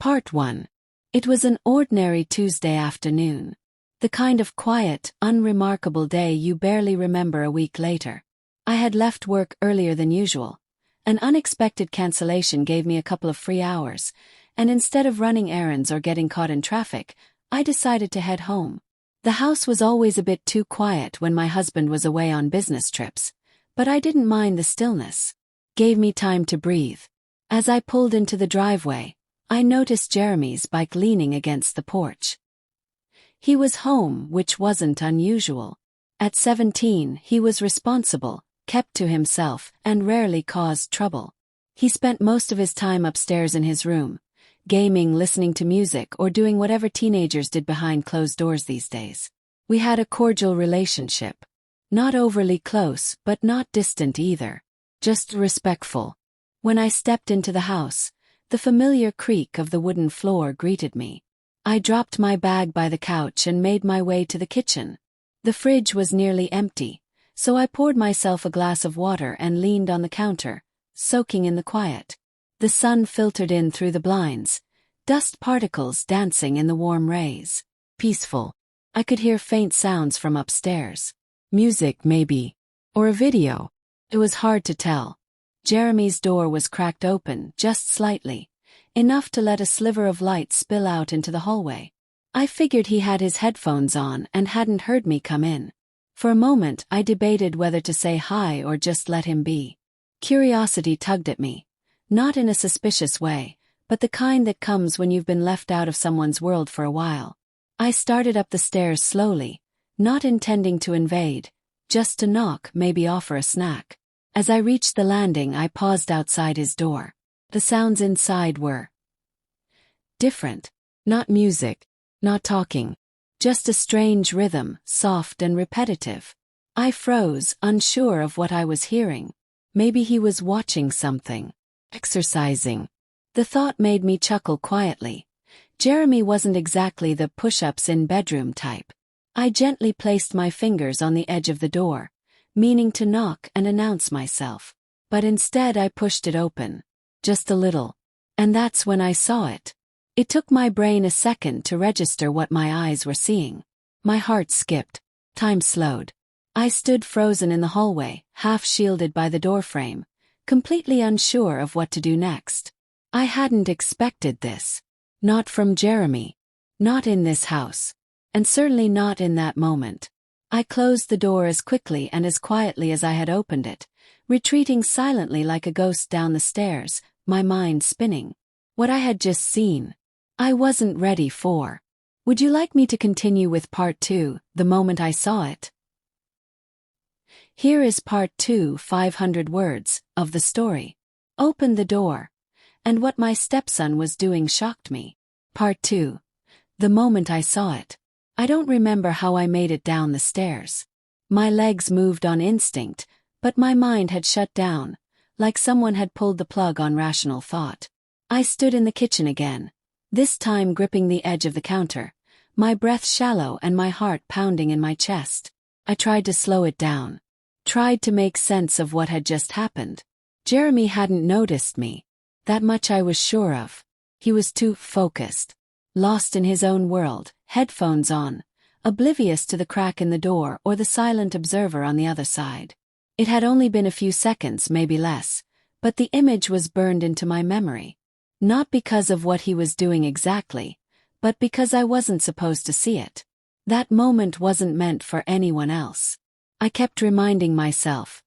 Part 1. It was an ordinary Tuesday afternoon. The kind of quiet, unremarkable day you barely remember a week later. I had left work earlier than usual. An unexpected cancellation gave me a couple of free hours, and instead of running errands or getting caught in traffic, I decided to head home. The house was always a bit too quiet when my husband was away on business trips, but I didn't mind the stillness. Gave me time to breathe. As I pulled into the driveway, I noticed Jeremy's bike leaning against the porch. He was home, which wasn't unusual. At 17, he was responsible, kept to himself, and rarely caused trouble. He spent most of his time upstairs in his room, gaming, listening to music, or doing whatever teenagers did behind closed doors these days. We had a cordial relationship. Not overly close, but not distant either. Just respectful. When I stepped into the house, the familiar creak of the wooden floor greeted me. I dropped my bag by the couch and made my way to the kitchen. The fridge was nearly empty, so I poured myself a glass of water and leaned on the counter, soaking in the quiet. The sun filtered in through the blinds, dust particles dancing in the warm rays. Peaceful. I could hear faint sounds from upstairs. Music, maybe. Or a video. It was hard to tell. Jeremy's door was cracked open, just slightly, enough to let a sliver of light spill out into the hallway. I figured he had his headphones on and hadn't heard me come in. For a moment I debated whether to say hi or just let him be. Curiosity tugged at me. Not in a suspicious way, but the kind that comes when you've been left out of someone's world for a while. I started up the stairs slowly, not intending to invade, just to knock, maybe offer a snack. As I reached the landing, I paused outside his door. The sounds inside were different. Not music, not talking. Just a strange rhythm, soft and repetitive. I froze, unsure of what I was hearing. Maybe he was watching something. Exercising. The thought made me chuckle quietly. Jeremy wasn't exactly the push-ups in bedroom type. I gently placed my fingers on the edge of the door, meaning to knock and announce myself. But instead I pushed it open. Just a little. And that's when I saw it. It took my brain a second to register what my eyes were seeing. My heart skipped. Time slowed. I stood frozen in the hallway, half shielded by the doorframe, completely unsure of what to do next. I hadn't expected this. Not from Jeremy. Not in this house. And certainly not in that moment. I closed the door as quickly and as quietly as I had opened it, retreating silently like a ghost down the stairs, my mind spinning. What I had just seen, I wasn't ready for. Would you like me to continue with part 2, the moment I saw it? Here is part 2, 500 words, of the story. Opened the door, and what my stepson was doing shocked me. Part 2. The moment I saw it. I don't remember how I made it down the stairs. My legs moved on instinct, but my mind had shut down, like someone had pulled the plug on rational thought. I stood in the kitchen again, this time gripping the edge of the counter, my breath shallow and my heart pounding in my chest. I tried to slow it down. Tried to make sense of what had just happened. Jeremy hadn't noticed me. That much I was sure of. He was too focused. Lost in his own world, headphones on, oblivious to the crack in the door or the silent observer on the other side. It had only been a few seconds, maybe less, but the image was burned into my memory. Not because of what he was doing exactly, but because I wasn't supposed to see it. That moment wasn't meant for anyone else. I kept reminding myself.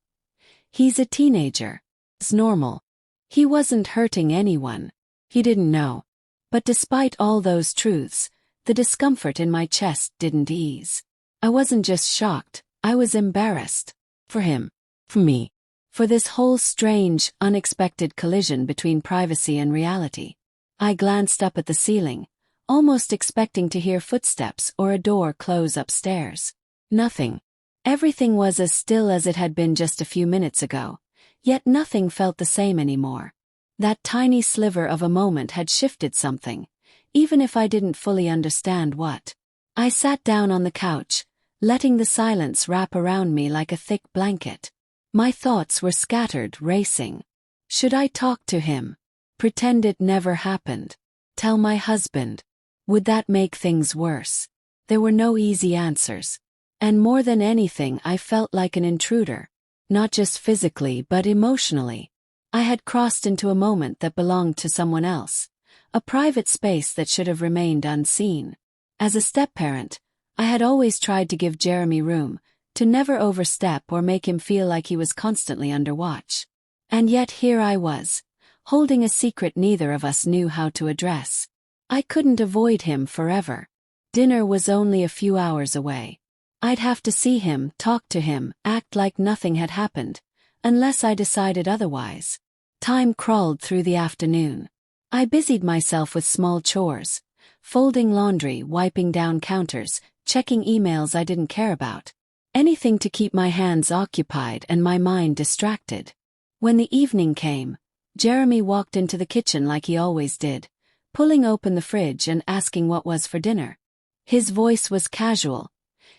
He's a teenager. It's normal. He wasn't hurting anyone. He didn't know. But despite all those truths, the discomfort in my chest didn't ease. I wasn't just shocked, I was embarrassed. For him. For me. For this whole strange, unexpected collision between privacy and reality. I glanced up at the ceiling, almost expecting to hear footsteps or a door close upstairs. Nothing. Everything was as still as it had been just a few minutes ago, yet nothing felt the same anymore. That tiny sliver of a moment had shifted something, even if I didn't fully understand what. I sat down on the couch, letting the silence wrap around me like a thick blanket. My thoughts were scattered, racing. Should I talk to him? Pretend it never happened? Tell my husband. Would that make things worse? There were no easy answers. And more than anything, I felt like an intruder. Not just physically but emotionally. I had crossed into a moment that belonged to someone else. A private space that should have remained unseen. As a step-parent, I had always tried to give Jeremy room, to never overstep or make him feel like he was constantly under watch. And yet here I was, holding a secret neither of us knew how to address. I couldn't avoid him forever. Dinner was only a few hours away. I'd have to see him, talk to him, act like nothing had happened, unless I decided otherwise. Time crawled through the afternoon. I busied myself with small chores, folding laundry, wiping down counters, checking emails I didn't care about. Anything to keep my hands occupied and my mind distracted. When the evening came, Jeremy walked into the kitchen like he always did, pulling open the fridge and asking what was for dinner. His voice was casual,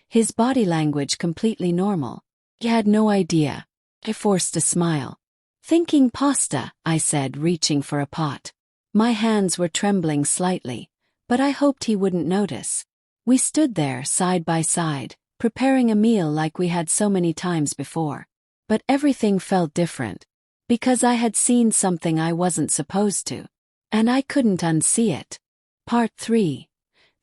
his body language completely normal. He had no idea. I forced a smile. Thinking pasta, I said, reaching for a pot. My hands were trembling slightly, but I hoped he wouldn't notice. We stood there side by side, preparing a meal like we had so many times before. But everything felt different. Because I had seen something I wasn't supposed to. And I couldn't unsee it. Part 3.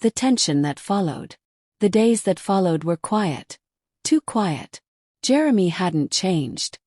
The tension that followed. The days that followed were quiet. Too quiet. Jeremy hadn't changed.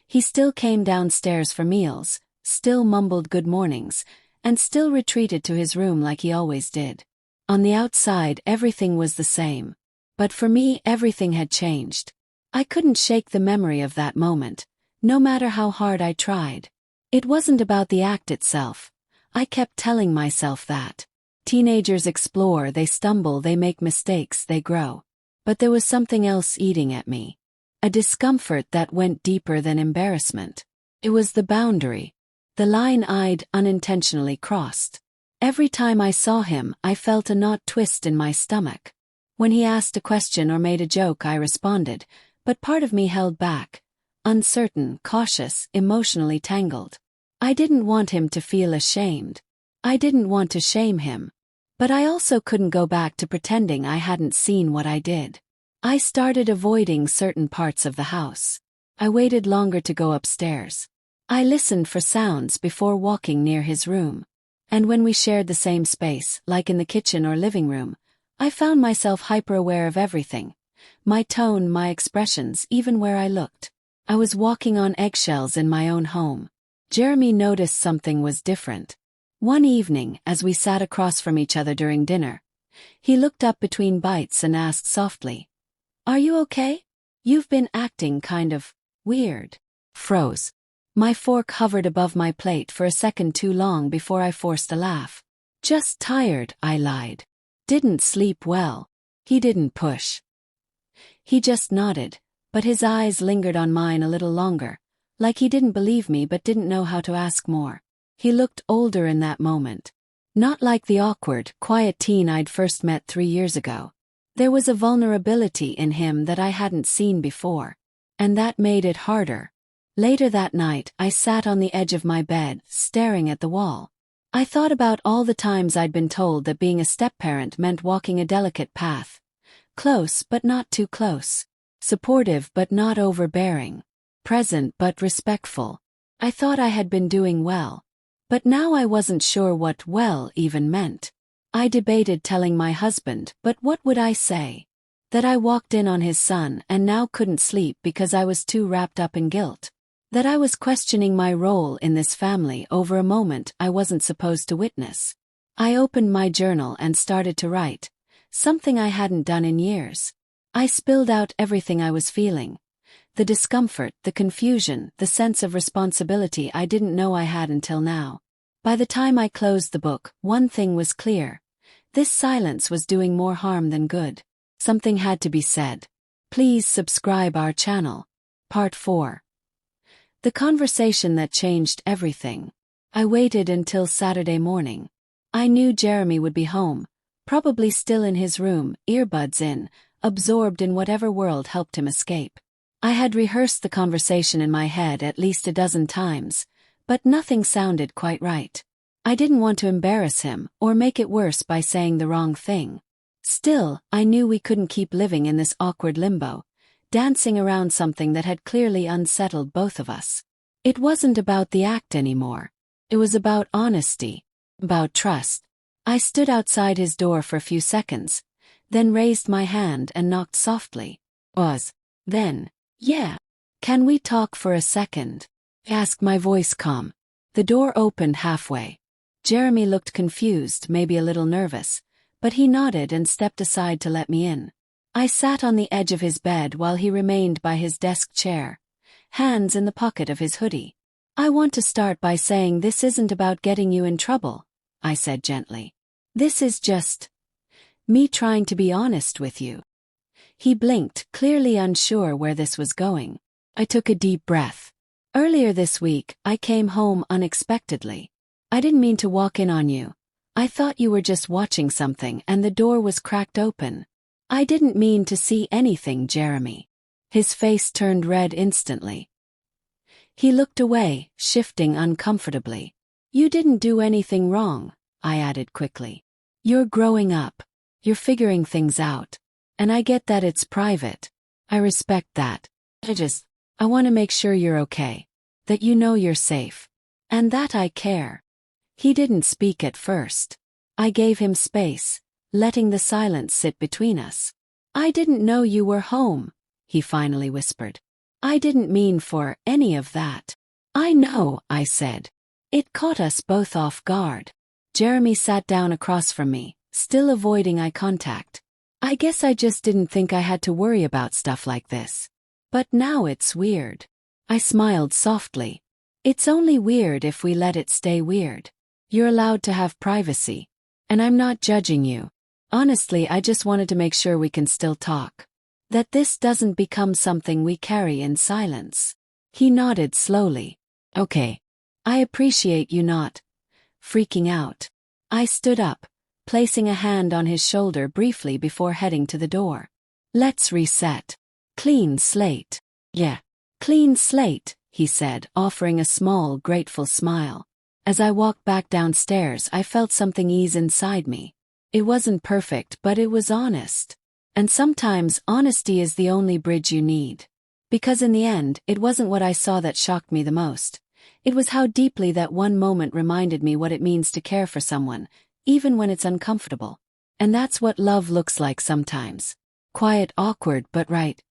He still came downstairs for meals, still mumbled good mornings, and still retreated to his room like he always did. On the outside everything was the same. But for me everything had changed. I couldn't shake the memory of that moment, no matter how hard I tried. It wasn't about the act itself. I kept telling myself that. Teenagers explore, they stumble, they make mistakes, they grow. But there was something else eating at me. A discomfort that went deeper than embarrassment. It was the boundary. The line I'd unintentionally crossed. Every time I saw him, I felt a knot twist in my stomach. When he asked a question or made a joke, I responded, but part of me held back. Uncertain, cautious, emotionally tangled. I didn't want him to feel ashamed. I didn't want to shame him. But I also couldn't go back to pretending I hadn't seen what I did. I started avoiding certain parts of the house. I waited longer to go upstairs. I listened for sounds before walking near his room. And when we shared the same space, like in the kitchen or living room, I found myself hyper-aware of everything. My tone, my expressions, even where I looked. I was walking on eggshells in my own home. Jeremy noticed something was different. One evening, as we sat across from each other during dinner, he looked up between bites and asked softly, "Are you okay? You've been acting kind of weird." Froze. My fork hovered above my plate for a second too long before I forced a laugh. "Just tired," I lied. "Didn't sleep well." He didn't push. He just nodded, but his eyes lingered on mine a little longer, like he didn't believe me but didn't know how to ask more. He looked older in that moment. Not like the awkward, quiet teen I'd first met 3 years ago. There was a vulnerability in him that I hadn't seen before. And that made it harder. Later that night, I sat on the edge of my bed, staring at the wall. I thought about all the times I'd been told that being a step-parent meant walking a delicate path. Close but not too close. Supportive but not overbearing. Present but respectful. I thought I had been doing well. But now I wasn't sure what well even meant. I debated telling my husband, but what would I say? That I walked in on his son and now couldn't sleep because I was too wrapped up in guilt. That I was questioning my role in this family over a moment I wasn't supposed to witness. I opened my journal and started to write, something I hadn't done in years. I spilled out everything I was feeling. The discomfort, the confusion, the sense of responsibility I didn't know I had until now. By the time I closed the book, one thing was clear. This silence was doing more harm than good. Something had to be said. Please subscribe our channel. Part 4. The conversation that changed everything. I waited until Saturday morning. I knew Jeremy would be home, probably still in his room, earbuds in, absorbed in whatever world helped him escape. I had rehearsed the conversation in my head at least a dozen times, but nothing sounded quite right. I didn't want to embarrass him or make it worse by saying the wrong thing. Still, I knew we couldn't keep living in this awkward limbo, dancing around something that had clearly unsettled both of us. It wasn't about the act anymore. It was about honesty, about trust. I stood outside his door for a few seconds, then raised my hand and knocked softly. Then, yeah. Can we talk for a second? Asked, my voice calm. The door opened halfway. Jeremy looked confused, maybe a little nervous, but he nodded and stepped aside to let me in. I sat on the edge of his bed while he remained by his desk chair, hands in the pocket of his hoodie. I want to start by saying this isn't about getting you in trouble, I said gently. This is just me trying to be honest with you. He blinked, clearly unsure where this was going. I took a deep breath. Earlier this week, I came home unexpectedly. I didn't mean to walk in on you. I thought you were just watching something and the door was cracked open. I didn't mean to see anything, Jeremy. His face turned red instantly. He looked away, shifting uncomfortably. You didn't do anything wrong, I added quickly. You're growing up. You're figuring things out. And I get that it's private. I respect that. I want to make sure you're okay. That you know you're safe. And that I care. He didn't speak at first. I gave him space, letting the silence sit between us. I didn't know you were home, he finally whispered. I didn't mean for any of that. I know, I said. It caught us both off guard. Jeremy sat down across from me, still avoiding eye contact. I guess I just didn't think I had to worry about stuff like this. But now it's weird. I smiled softly. It's only weird if we let it stay weird. You're allowed to have privacy. And I'm not judging you. Honestly, I just wanted to make sure we can still talk. That this doesn't become something we carry in silence. He nodded slowly. Okay. I appreciate you not freaking out. I stood up, placing a hand on his shoulder briefly before heading to the door. Let's reset. Clean slate. Yeah. Clean slate, he said, offering a small, grateful smile. As I walked back downstairs, I felt something ease inside me. It wasn't perfect, but it was honest. And sometimes honesty is the only bridge you need. Because in the end, it wasn't what I saw that shocked me the most. It was how deeply that one moment reminded me what it means to care for someone, even when it's uncomfortable. And that's what love looks like sometimes. Quiet, awkward, but right.